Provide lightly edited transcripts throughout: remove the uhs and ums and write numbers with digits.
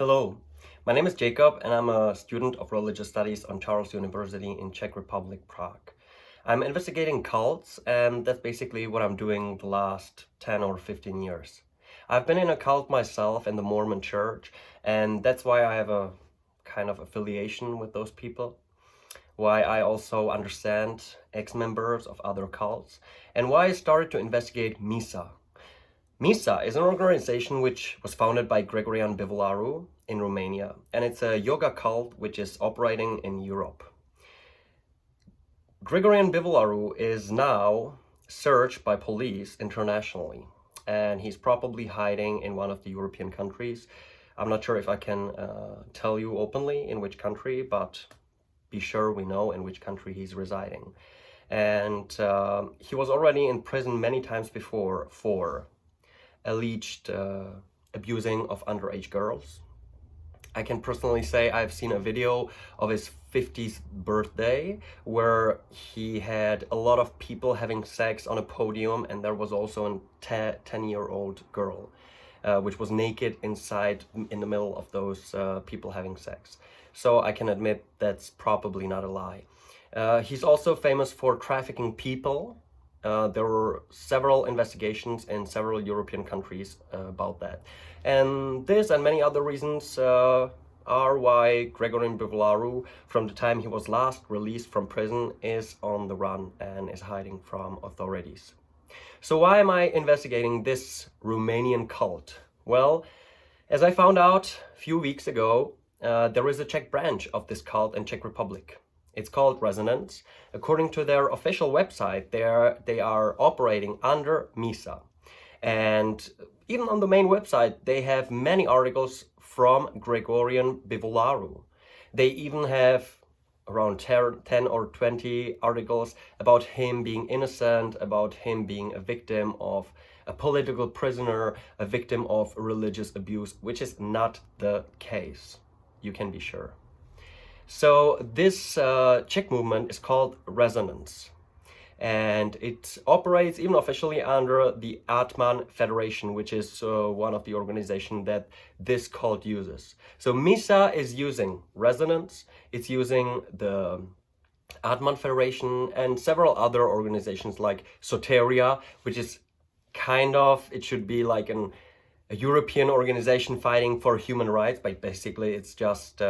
Hello, my name is Jacob and I'm a student of religious studies on Charles University in Czech Republic, Prague. I'm investigating cults and that's basically what I'm doing the last 10 or 15 years. I've been in a cult myself in the Mormon church and that's why I have a kind of affiliation with those people. Why I also understand ex-members of other cults and why I started to investigate MISA. MISA is an organization which was founded by Gregorian Bivolaru in Romania, and it's a yoga cult which is operating in Europe. Gregorian Bivolaru is now searched by police internationally, and he's probably hiding in one of the European countries. I'm not sure if I can tell you openly in which country, but be sure we know in which country he's residing. And he was already in prison many times before for alleged abusing of underage girls. I can personally say I've seen a video of his 50th birthday where he had a lot of people having sex on a podium, and there was also a 10-year-old girl which was naked inside in the middle of those people having sex. So I can admit that's probably not a lie. He's also famous for trafficking people. There were several investigations in several European countries about that. And this and many other reasons are why Gregorian Bivolaru, from the time he was last released from prison, is on the run and is hiding from authorities. So why am I investigating this Romanian cult? Well, as I found out a few weeks ago, there is a Czech branch of this cult in Czech Republic. It's called Rezonance. According to their official website, they are operating under MISA. And even on the main website, they have many articles from Gregorian Bivolaru. They even have around 10 or 20 articles about him being innocent, about him being a victim of a political prisoner, a victim of religious abuse, which is not the case. You can be sure. So this Czech movement is called Rezonance, and it operates even officially under the Atman Federation, which is one of the organizations that this cult uses. So MISA is using Rezonance, it's using the Atman Federation and several other organizations like Soteria, which is kind of, it should be like a European organization fighting for human rights, but basically it's just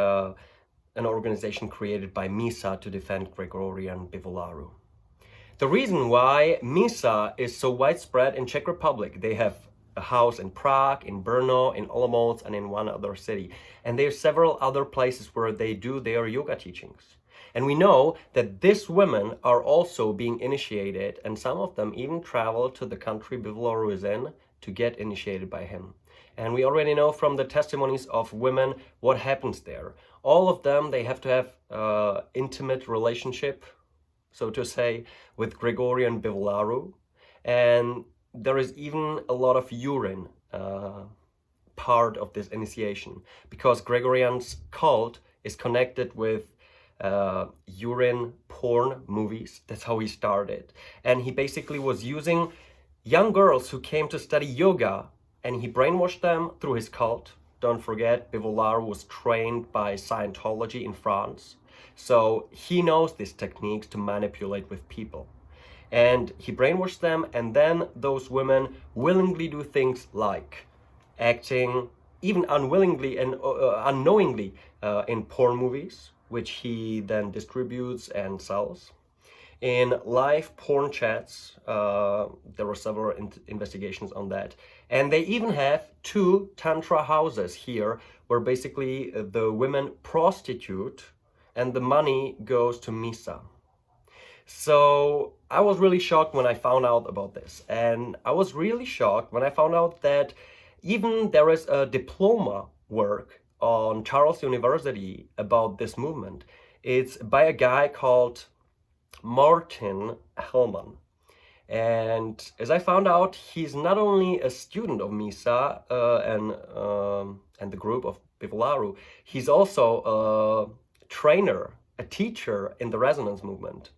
an organization created by MISA to defend Gregorian Bivolaru. The reason why MISA is so widespread in Czech Republic, they have a house in Prague, in Brno, in Olomouc, and in one other city. And there are several other places where they do their yoga teachings. And we know that these women are also being initiated, and some of them even travel to the country Bivolaru is in to get initiated by him. And we already know from the testimonies of women what happens there. All of them, they have to have intimate relationship, so to say, with Gregorian Bivolaru. And there is even a lot of urine part of this initiation, because Gregorian's cult is connected with urine porn movies. That's how he started. And he basically was using young girls who came to study yoga, and he brainwashed them through his cult. Don't forget, Bivolaru was trained by Scientology in France. So he knows these techniques to manipulate with people. And he brainwashed them, and then those women willingly do things like acting, even unwillingly and unknowingly, in porn movies, which he then distributes and sells. In live porn chats, there were several investigations on that. And they even have 2 tantra houses here where basically the women prostitute and the money goes to MISA. So I was really shocked when I found out about this. And I was really shocked when I found out that even there is a diploma work on Charles University about this movement. It's by a guy called Martin Hellman. And as I found out, he's not only a student of MISA and the group of Bivolaru, he's also a trainer, a teacher in the Rezonance movement.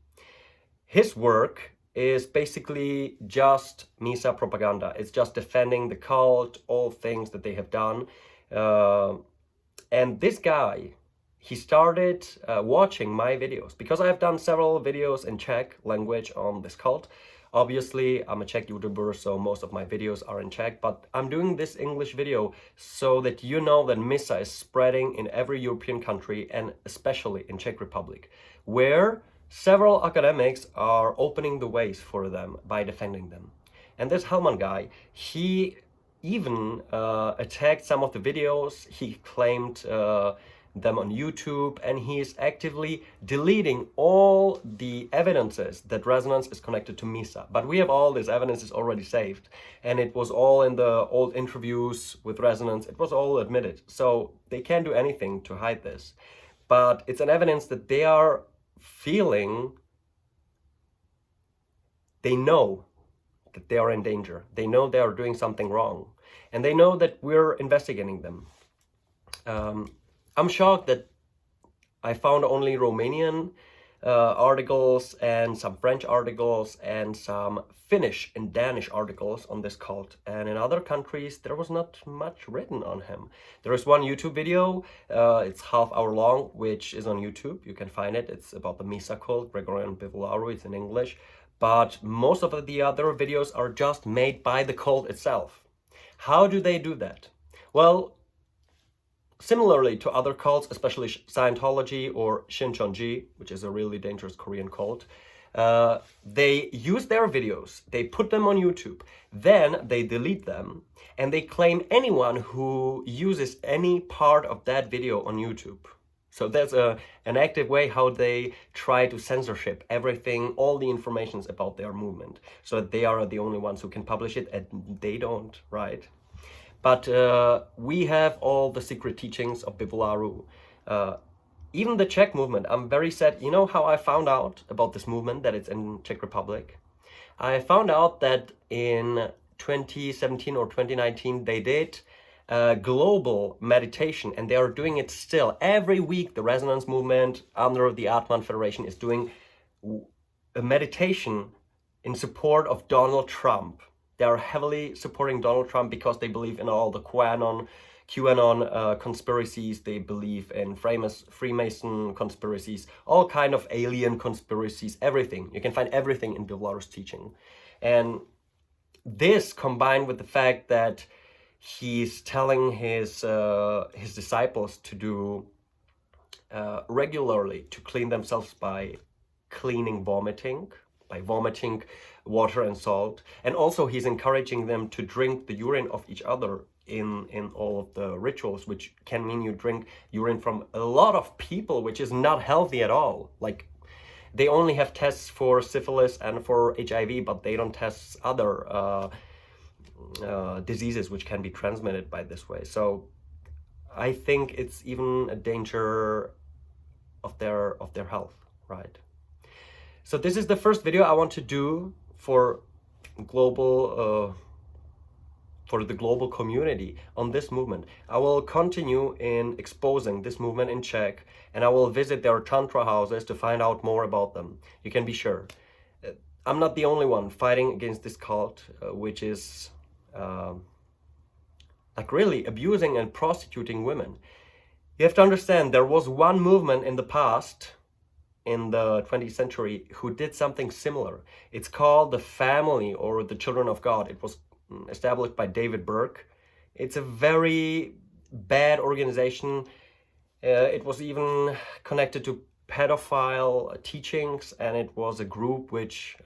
His work is basically just MISA propaganda. It's just defending the cult, all things that they have done. And this guy, he started watching my videos because I have done several videos in Czech language on this cult. Obviously, I'm a Czech YouTuber, so most of my videos are in Czech, but I'm doing this English video so that you know that MISA is spreading in every European country and especially in Czech Republic, where several academics are opening the ways for them by defending them. And this Helman guy, he even attacked some of the videos. He claimed them on YouTube, and he is actively deleting all the evidences that Rezonance is connected to MISA. But we have all this evidence is already saved, and it was all in the old interviews with Rezonance. It was all admitted, so they can't do anything to hide this. But it's an evidence that they are feeling, they know that they are in danger. They know they are doing something wrong, and they know that we're investigating them. I'm shocked that I found only Romanian articles and some French articles and some Finnish and Danish articles on this cult. And in other countries, there was not much written on him. There is one YouTube video, it's half-hour long, which is on YouTube. You can find it. It's about the MISA cult, Gregorian Bivolaru. It's in English. But most of the other videos are just made by the cult itself. How do they do that? Well, similarly to other cults, especially Scientology or Shincheonji, which is a really dangerous Korean cult, they use their videos, they put them on YouTube, then they delete them, and they claim anyone who uses any part of that video on YouTube. So that's an active way how they try to censorship everything, all the informations about their movement. So they are the only ones who can publish it, and they don't, right? But we have all the secret teachings of Bivolaru. Even the Czech movement, I'm very sad. You know how I found out about this movement, that it's in Czech Republic? I found out that in 2017 or 2019, they did global meditation, and they are doing it still. Every week, the Rezonance movement under the Atman Federation is doing a meditation in support of Donald Trump. They are heavily supporting Donald Trump because they believe in all the QAnon conspiracies. They believe in Freemason conspiracies, all kind of alien conspiracies, everything. You can find everything in Bivolaru's teaching. And this combined with the fact that he's telling his disciples to do regularly, to clean themselves by vomiting water and salt, and also he's encouraging them to drink the urine of each other in all of the rituals, which can mean you drink urine from a lot of people, which is not healthy at all. Like, they only have tests for syphilis and for HIV, but they don't test other diseases which can be transmitted by this way. So I think it's even a danger of their health, right? So this is the first video I want to do for global for the global community on this movement. I will continue in exposing this movement in Czech, and I will visit their tantra houses to find out more about them. You can be sure. I'm not the only one fighting against this cult, which is like really abusing and prostituting women. You have to understand, there was one movement in the past, in the 20th century, who did something similar. It's called the Family or the Children of God. It was established by David Burke. It's a very bad organization. It was even connected to pedophile teachings, and it was a group which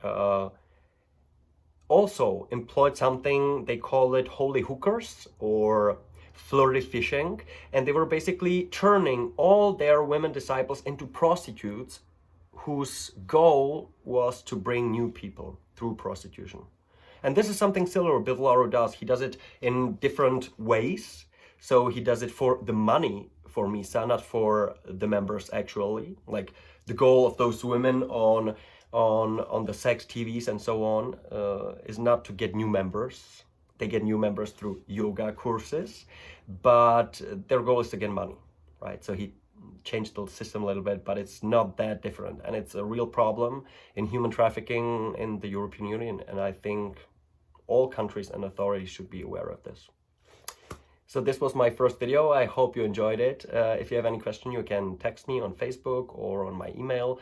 also employed something, they call it holy hookers or flirty fishing, and they were basically turning all their women disciples into prostitutes whose goal was to bring new people through prostitution. And this is something similar Bivolaru does. He does it in different ways. So he does it for the money for MISA, not for the members actually. Like, the goal of those women on the sex TVs and so on is not to get new members. They get new members through yoga courses, but their goal is to get money, right? So he changed the system a little bit, but it's not that different. And it's a real problem in human trafficking in the European Union. And I think all countries and authorities should be aware of this. So this was my first video. I hope you enjoyed it. If you have any question, you can text me on Facebook or on my email.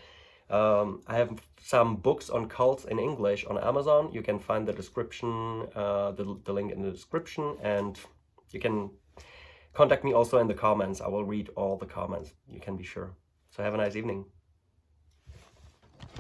I have some books on cults in English on Amazon. You can find the description, the link in the description, and you can contact me also in the comments. I will read all the comments, you can be sure. So have a nice evening.